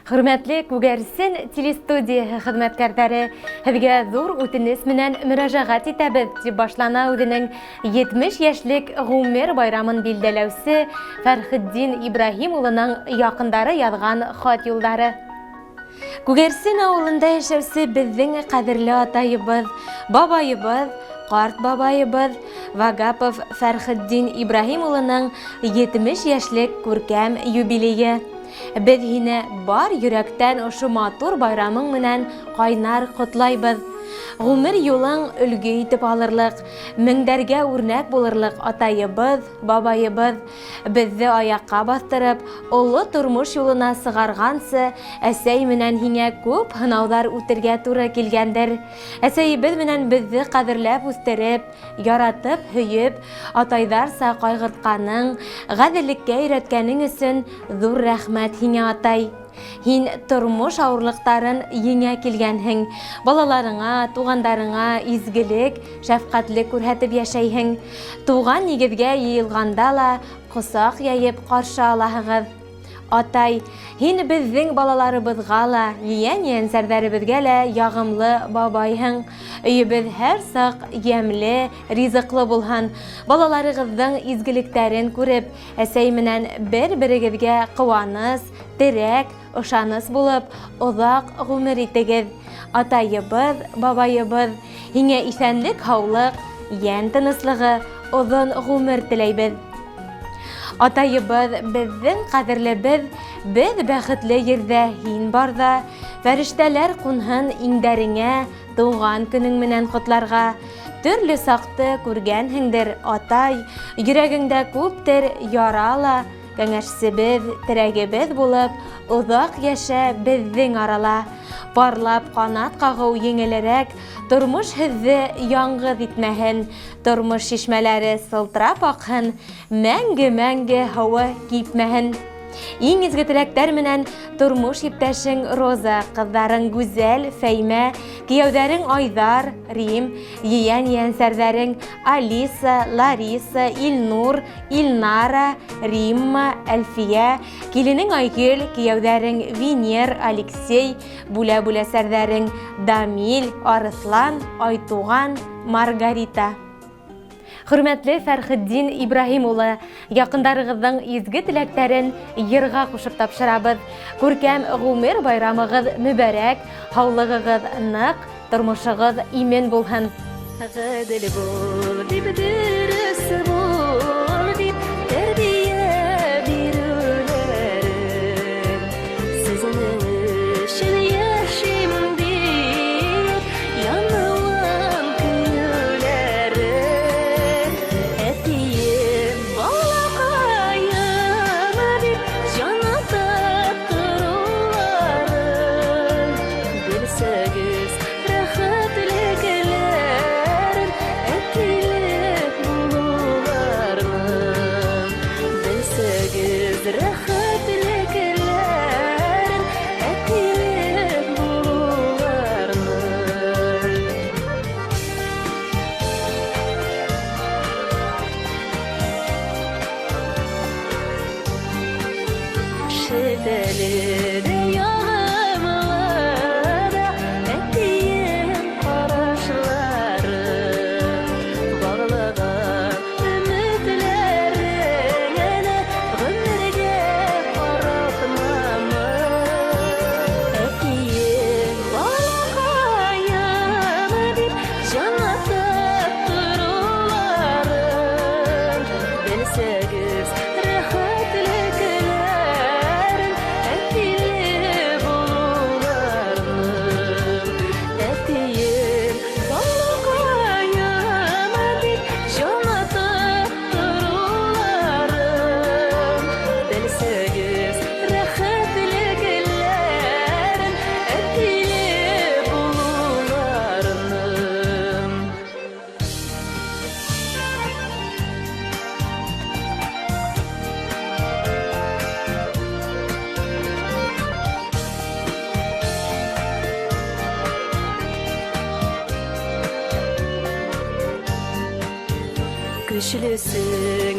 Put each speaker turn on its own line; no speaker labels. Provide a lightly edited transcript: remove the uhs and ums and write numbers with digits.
Hürmetli Күгәрсен телестудия хезмәткәрләре, һезгә зур үтенеч менән мөрәҗәгать итәбез дип башлана үзенең 70 яшьлек гомер байрамын билдәләүче Фәрхетдин Ибраһим улының якындары язган хат юллары. Күгәрсен авылында яшәүче безнең кадерле атайыбыз, бабайыбыз, карт бабайыбыз Вагапов Фәрхетдин Ибраһим улының 70 яшьлек күркәм юбилее. Без һине бар йөрәктән ошо матур байрамың менән кайнар котлайбыз. Гомер юлың өлге итеп алырлык, меңдәргә үрнәк булырлык атайыбыз, бабайыбыз безне аякка бастырып, олы тормыш юлына сыгаргансы, әсәй менән һиңә күп һынаудар үтәргә туры килгәндер. Әсәйебез менән безне кадерләп үстереп, яратып, һөеп, атайдарса кайгыртканың, гаделлеккә өйрәткәнең өчен зур рәхмәт һиңә, атай. Һин тормыш авырлыктарын еңә килгәнһең, балаларыңа, тугандарыңа изгелек, шәфкатьлек күрһәтеп яшәйһең. Туган нигезгә йыелганда ла косак яеп каршы алаһыгыз. Атай, һин безнең балаларыбызга ла, ейән-ейәнсәрдәребезгә лә ягымлы бабайһың. Өебез һәр сак ямьле, ризыклы булһын. Балаларыгызның изгелекләрен күреп, әсәй менән бер-берегезгә куаныс, терәк, ышаныс булып, озак гомер итегез. Атайыбыз, бабайыбыз, һиңә исәнлек, һаулык, йән тыныслыгы, озын гомер теләйбез. Атайыбыз, безнең кадерлебез, без бәхетле ердә һин барда, фәрештәләр кунһын иңдәреңә, туган көнең менән котларга. Төрле сакты күргәнһеңдер, атай, йөрәгеңдә күптер ярала, кәңәшсебез, терәгебез булып, озак яшә безнең арала. Парлап канат кагу еңелерәк, тормыш һезне яңгыз итмәһен, тормыш шишмәләре сылтырап акһын, мәңге-мәңге һавы кипмәһен. Иң изге теләктәр менән тормыш иптәшең Роза, кыздарың Гүзәл, Фәймә, кияүдәрең Айдар, Рим, ейән-ейәнсәрдәрең Алиса, Лариса, Илнур, Илнара, Римма, Әлфия, киленең Айгөл, кияүдәрең Винер, Алексей, бүлә-бүләсәрдәрең Дамил, Арыслан, Айтуган, Маргарита. Хөрмәтле Фәрхетдин Ибраһим улы, якындарыгызның изге теләктәрен йырга кушып тапшырабыз. Күркәм гомер байрамыгыз мүбәрәк, һаулыгыгыз нык, тормышыгыз имен булһын.
Гадел бул, дип дөрес бул, дип тәрбия бирүләре. Сезнең өчен яшим дип, яныгым көйләре. Әтием, балакаем дип, җанаты торулары. Белсәгез, рәхәтлекләрен, әтилек булуларны. Белсәгез, рәхәтлекләрен, әтилек булуларны. Шетеле дә ягымлы да, әтием карашлары. Баглыган өметләреңне гомергә каратмамы. Әтием, балакаем дип, җанаты торулары. Белсәгез, рәхәтлекләрен, әтиле булуларны. Әтием, балакаем дип, җанаты торулары. Белсәгез, рәхәтлекләрен, әтиле булуларны. Көчлесең